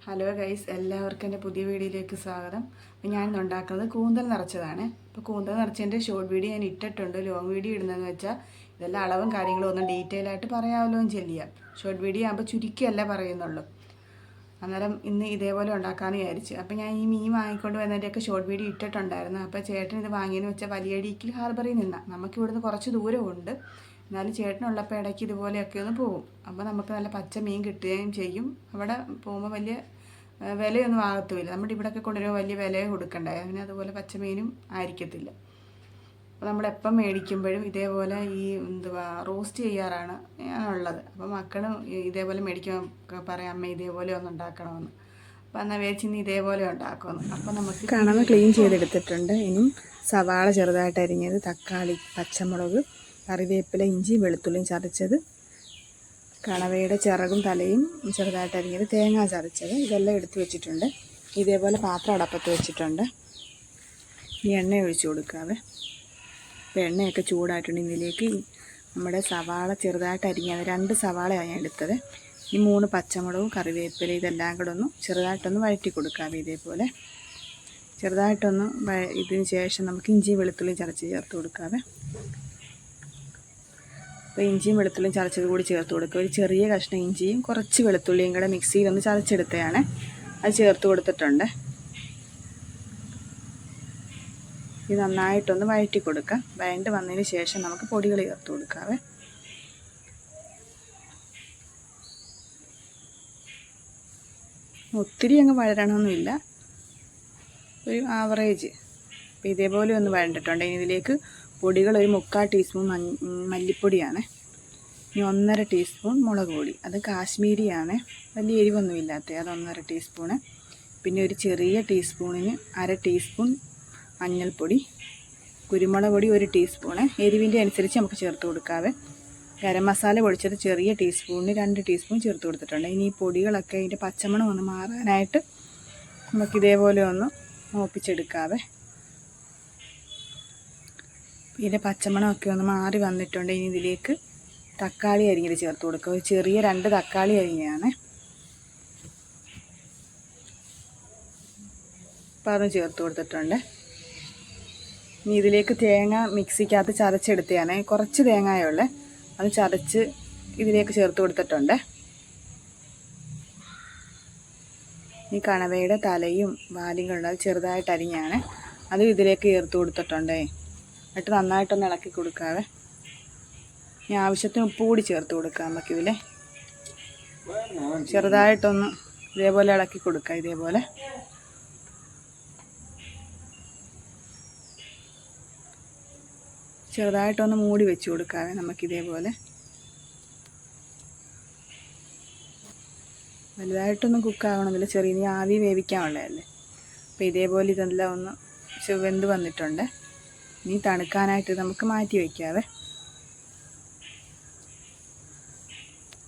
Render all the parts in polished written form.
Hello guys, എല്ലാവർക്കും എൻ്റെ പുതിയ വീഡിയോയിലേക്ക് സ്വാഗതം. അപ്പോൾ ഞാനിന്ന് ഉണ്ടാക്കുന്നത് കൂന്തൽ നിറച്ചതാണ്. അപ്പോൾ കൂന്തൽ നിറച്ചതിൻ്റെ ഷോർട്ട് വീഡിയോ ഞാൻ ഇട്ടിട്ടുണ്ട്. ലോങ് വീഡിയോ ഇടുന്നതെന്ന് വെച്ചാൽ ഇതെല്ലാം അളവും കാര്യങ്ങളും ഒന്നും ഡീറ്റെയിൽ ആയിട്ട് പറയാമല്ലോ എന്ന് ചെയ്യാം. ഷോർട്ട് വീഡിയോ ആകുമ്പോൾ ചുരുക്കിയല്ല പറയുന്നുള്ളൂ. അന്നേരം ഇന്ന് ഇതേപോലെ ഉണ്ടാക്കാമെന്ന് വിചാരിച്ചു. അപ്പോൾ ഞാൻ ഈ മീൻ വാങ്ങിക്കൊണ്ട് വന്നതിൻ്റെയൊക്കെ ഷോർട്ട് വീഡിയോ ഇട്ടിട്ടുണ്ടായിരുന്നു. അപ്പോൾ ചേട്ടൻ ഇത് വാങ്ങിയെന്ന് വെച്ചാൽ വലിയടിക്കൽ ഹാർബറിൽ നിന്നാണ്. നമുക്ക് ഇവിടുന്ന് കുറച്ച് ദൂരമുണ്ട്. എന്നാലും ചേട്ടനുള്ളപ്പോൾ ഇടയ്ക്ക് ഇതുപോലെയൊക്കെ ഒന്ന് പോകും. അപ്പോൾ നമുക്ക് നല്ല പച്ച മീൻ കിട്ടുകയും ചെയ്യും. അവിടെ പോകുമ്പോൾ വലിയ വിലയൊന്നും ആകത്തുമില്ല. നമ്മുടെ ഇവിടെയൊക്കെ കൊണ്ടുവരുമ്പോൾ വലിയ വില കൊടുക്കണ്ടേ, അങ്ങനെ അതുപോലെ പച്ചമീനും ആയിരിക്കത്തില്ല. അപ്പോൾ നമ്മളെപ്പം മേടിക്കുമ്പോഴും ഇതേപോലെ ഈ റോസ്റ്റ് ചെയ്യാറാണ് ഞാനുള്ളത്. അപ്പോൾ മക്കളും ഇതേപോലെ മേടിക്കുമ്പോൾ പറയാം, അമ്മ ഇതേപോലെ ഒന്ന് ഉണ്ടാക്കണമെന്ന്. അപ്പോൾ എന്നാൽ വേച്ചിന്ന് ഇതേപോലെ ഉണ്ടാക്കുമെന്ന്. അപ്പോൾ നമുക്ക് കണവ ക്ലീൻ ചെയ്തെടുത്തിട്ടുണ്ട്. ഇനി സവാള ചെറുതായിട്ട് അരിഞ്ഞത്, തക്കാളി, പച്ചമുളക്, കറിവേപ്പില, ഇഞ്ചി, വെളുത്തുള്ളിയും ചതച്ചത്, കണവയുടെ ചിറകും തലയും ചെറുതായിട്ട് അരിഞ്ഞത്, തേങ്ങ ചതച്ചത്, ഇതെല്ലാം എടുത്ത് വെച്ചിട്ടുണ്ട്. ഇതേപോലെ പാത്രം അടപ്പത്ത് വെച്ചിട്ടുണ്ട്. ഈ എണ്ണ ഒഴിച്ച് കൊടുക്കാവേ. അപ്പോൾ എണ്ണയൊക്കെ ചൂടായിട്ടുണ്ട്. ഇതിലേക്ക് നമ്മുടെ സവാള ചെറുതായിട്ട് അരിഞ്ഞത്, 2 സവാളയാണ് ഞാൻ എടുത്തത്. ഈ 3 പച്ചമുളകും കറിവേപ്പില ഇതെല്ലാം കൂടെ ഒന്ന് ചെറുതായിട്ടൊന്ന് വഴറ്റി കൊടുക്കാവേ. ഇതേപോലെ ചെറുതായിട്ടൊന്ന് ഇതിന് ശേഷം നമുക്ക് ഇഞ്ചി വെളുത്തുള്ളി ചതച്ച് ചേർത്ത് കൊടുക്കാവേ. അപ്പോൾ ഇഞ്ചിയും വെളുത്തുള്ളിയും ചതച്ചത് കൂടി ചേർത്ത് കൊടുക്കുക. ഒരു ചെറിയ കഷ്ണം ഇഞ്ചിയും കുറച്ച് വെളുത്തുള്ളിയും കൂടെ മിക്സിയിലൊന്ന് ചതച്ചെടുത്തതാണ്, അത് ചേർത്ത് കൊടുത്തിട്ടുണ്ട്. ഇത് നന്നായിട്ടൊന്ന് വഴറ്റി കൊടുക്കാം. വഴണ്ട് വന്നതിന് ശേഷം നമുക്ക് പൊടികൾ ചേർത്ത് കൊടുക്കാവേ. ഒത്തിരി അങ്ങ് വഴരണമൊന്നുമില്ല, ഒരു ആവറേജ്. അപ്പോൾ ഇതേപോലെ ഒന്ന് വഴണ്ടിട്ടുണ്ട്. ഇനി ഇതിലേക്ക് പൊടികൾ ഒരു 3/4 ടീസ്പൂൺ മല്ലിപ്പൊടിയാണ്. ഇനി 1.5 ടീസ്പൂൺ മുളക് പൊടി, അത് കാശ്മീരിയാണ്, വലിയ എരിവൊന്നുമില്ലാത്ത, അത് 1.5 ടീസ്പൂണ്. പിന്നെ ഒരു ചെറിയ ടീസ്പൂണിന് 1/2 ടീസ്പൂൺ മഞ്ഞൾപ്പൊടി, കുരുമുളക് പൊടി 1 ടീസ്പൂണ്, എരിവിൻ്റെ അനുസരിച്ച് നമുക്ക് ചേർത്ത് കൊടുക്കാവേ. ഗരം മസാല പൊടിച്ചത് ചെറിയ ടീസ്പൂണിന് 2 ടീസ്പൂൺ ചേർത്ത് കൊടുത്തിട്ടുണ്ട്. ഇനി ഈ പൊടികളൊക്കെ ഇതിൻ്റെ പച്ചമണം ഒന്ന് മാറാനായിട്ട് നമുക്കിതേപോലെ ഒന്ന് മൂപ്പിച്ചെടുക്കാവേ. ഇതിൻ്റെ പച്ചമണമൊക്കെ ഒന്ന് മാറി വന്നിട്ടുണ്ട്. ഇനി ഇതിലേക്ക് തക്കാളി അരിഞ്ഞത് ചേർത്ത് കൊടുക്കുക. ഒരു ചെറിയ 2 തക്കാളി അരിഞ്ഞാണ്, അപ്പോൾ അതും ചേർത്ത് കൊടുത്തിട്ടുണ്ട്. ഇനി ഇതിലേക്ക് തേങ്ങ മിക്സിക്കകത്ത് ചതച്ചെടുത്തതാണ്, കുറച്ച് തേങ്ങയുള്ളേ, അത് ചതച്ച് ഇതിലേക്ക് ചേർത്ത് കൊടുത്തിട്ടുണ്ട്. ഈ കണവയുടെ തലയും വാലും കൊണ്ടത് ചെറുതായിട്ട് അരിഞ്ഞാണ്, അതും ഇതിലേക്ക് ചേർത്ത് കൊടുത്തിട്ടുണ്ട്. എന്നിട്ട് നന്നായിട്ടൊന്ന് ഇളക്കി കൊടുക്കാവേ. ഇനി ആവശ്യത്തിന് ഉപ്പ് കൂടി ചേർത്ത് കൊടുക്കാം നമുക്കിതിൽ. ചെറുതായിട്ടൊന്ന് ഇതേപോലെ ഇളക്കി കൊടുക്കാം. ഇതേപോലെ ചെറുതായിട്ടൊന്ന് മൂടി വെച്ച് കൊടുക്കാവേ നമുക്കിതേപോലെ. വലുതായിട്ടൊന്നും കുക്കാവണമെന്നില്ല, ചെറിയ ആവി വേവിക്കാനുള്ളതല്ലേ. അപ്പോൾ ഇതേപോലെ ഇതെല്ലാം ഒന്ന് വെന്ത് വന്നിട്ടുണ്ട്. ഇനി തണുക്കാനായിട്ട് നമുക്ക് മാറ്റി വയ്ക്കാവേ.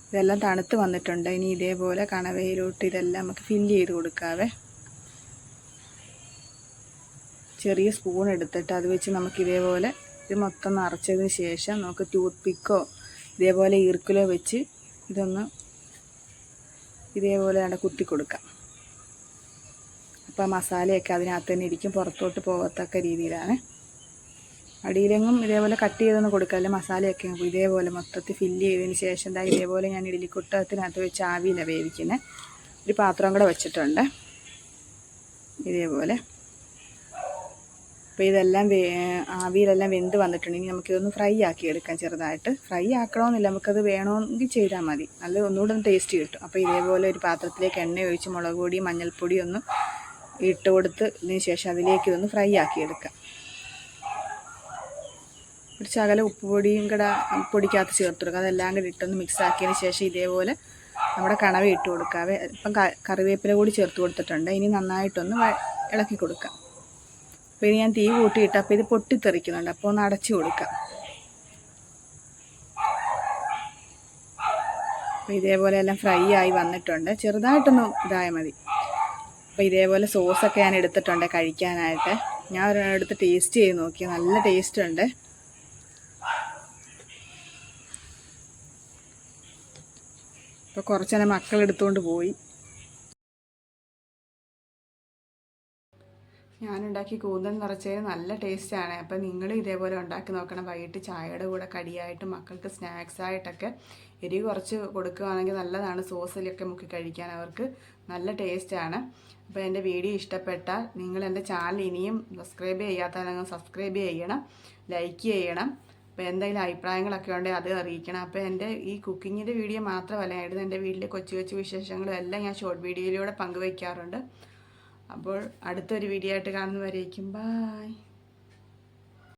ഇതെല്ലാം തണുത്ത് വന്നിട്ടുണ്ട്. ഇനി ഇതേപോലെ കണവയിലോട്ട് ഇതെല്ലാം നമുക്ക് ഫില്ല് ചെയ്ത് കൊടുക്കാവേ. ചെറിയ സ്പൂൺ എടുത്തിട്ട് അത് വെച്ച് നമുക്കിതേപോലെ ഇത് മൊത്തം നിറച്ചതിന് ശേഷം നമുക്ക് ടൂത്ത് പിക്കോ ഇതേപോലെ ഈർക്കിലോ വെച്ച് ഇതൊന്ന് ഇതേപോലെ അവിടെ കുത്തി കൊടുക്കാം. അപ്പോൾ മസാലയൊക്കെ അതിനകത്ത് തന്നെ ഇരിക്കും, പുറത്തോട്ട് പോകത്തക്ക രീതിയിലാണ്. അടിയിലെങ്ങും ഇതേപോലെ കട്ട് ചെയ്തൊന്ന് കൊടുക്കാമല്ല, മസാലയൊക്കെ ഇതേപോലെ മൊത്തത്തിൽ ഫില്ല് ചെയ്തതിന് ശേഷം ഇതേപോലെ ഞാൻ ഇഡ്ഡലിക്കുട്ടത്തിനകത്ത് വെച്ച് ആവിയിലാണ് വേവിക്കുന്നത്. ഒരു പാത്രം കൂടെ വെച്ചിട്ടുണ്ട് ഇതേപോലെ. അപ്പോൾ ഇതെല്ലാം ആവിയിലെല്ലാം വെന്ത് വന്നിട്ടുണ്ട്. ഇനി നമുക്കിതൊന്ന് ഫ്രൈ ആക്കി എടുക്കാം. ചെറുതായിട്ട് ഫ്രൈ ആക്കണമെന്നില്ല, നമുക്കത് വേണമെങ്കിൽ ചെയ്താൽ മതി, നല്ല ഒന്നുകൂടെ ഒന്ന് ടേസ്റ്റ് കിട്ടും. അപ്പോൾ ഇതേപോലെ ഒരു പാത്രത്തിലേക്ക് എണ്ണ ഒഴിച്ച് മുളക് പൊടി മഞ്ഞൾപ്പൊടി ഒന്ന് ഇട്ട് കൊടുത്തതിന് ശേഷം അതിലേക്ക് ഇതൊന്ന് ഫ്രൈ ആക്കി എടുക്കാം. ഒരു ശകലം ഉപ്പ് പൊടിയും കൂടെ പൊടിക്കകത്ത് ചേർത്ത് കൊടുക്കുക. അതെല്ലാം കൂടി ഇട്ടൊന്ന് മിക്സ് ആക്കിയതിന് ശേഷം ഇതേപോലെ നമ്മുടെ കണവ ഇട്ട് കൊടുക്കാവേ. ഇപ്പം കറിവേപ്പില കൂടി ചേർത്ത് കൊടുത്തിട്ടുണ്ട്. ഇനി നന്നായിട്ടൊന്ന് ഇളക്കി കൊടുക്കാം. അപ്പോൾ ഇനി ഞാൻ തീ കൂട്ടിയിട്ട്, അപ്പോൾ ഇത് പൊട്ടിത്തെറിക്കുന്നുണ്ട്, അപ്പോൾ ഒന്ന് അടച്ചു കൊടുക്കാം. അപ്പോൾ ഇതേപോലെ എല്ലാം ഫ്രൈ ആയി വന്നിട്ടുണ്ട്. ചെറുതായിട്ടൊന്ന് ഇതായാൽ മതി. അപ്പോൾ ഇതേപോലെ സോസൊക്കെ ഞാൻ എടുത്തിട്ടുണ്ട് കഴിക്കാനായിട്ട്. ഞാൻ ഒരെടുത്ത് ടേസ്റ്റ് ചെയ്ത് നോക്കി, നല്ല ടേസ്റ്റ് ഉണ്ട്. അപ്പോൾ കുറച്ച് നേരം മക്കളെടുത്തുകൊണ്ട് പോയി. ഞാനുണ്ടാക്കി കൂന്തൽ നിറച്ചതിന് നല്ല ടേസ്റ്റാണ്. അപ്പോൾ നിങ്ങൾ ഇതേപോലെ ഉണ്ടാക്കി നോക്കണം. വൈകിട്ട് ചായയുടെ കൂടെ കടിയായിട്ട് മക്കൾക്ക് സ്നാക്സായിട്ടൊക്കെ എരിവ് കുറച്ച് കൊടുക്കുകയാണെങ്കിൽ നല്ലതാണ്. സോസിലൊക്കെ മുക്കി കഴിക്കാൻ അവർക്ക് നല്ല ടേസ്റ്റാണ്. അപ്പോൾ എൻ്റെ വീഡിയോ ഇഷ്ടപ്പെട്ടാൽ നിങ്ങൾ എൻ്റെ ചാനൽ ഇനിയും സബ്സ്ക്രൈബ് ചെയ്യാത്തവരങ്ങ് സബ്സ്ക്രൈബ് ചെയ്യണം, ലൈക്ക് ചെയ്യണം. അപ്പോൾ എന്തെങ്കിലും അഭിപ്രായങ്ങളൊക്കെ ഉണ്ടെങ്കിൽ അത് അറിയിക്കണം. അപ്പോൾ എൻ്റെ ഈ കുക്കിങ്ങിൻ്റെ വീഡിയോ മാത്രമല്ല, ആയിരുന്നു എൻ്റെ വീട്ടിലെ കൊച്ചു കൊച്ചു വിശേഷങ്ങളും എല്ലാം ഞാൻ ഷോർട്ട് വീഡിയോയിലൂടെ പങ്കുവയ്ക്കാറുണ്ട്. അപ്പോൾ അടുത്തൊരു വീഡിയോ ആയിട്ട് കാണുന്നവരേക്കും ബായ്.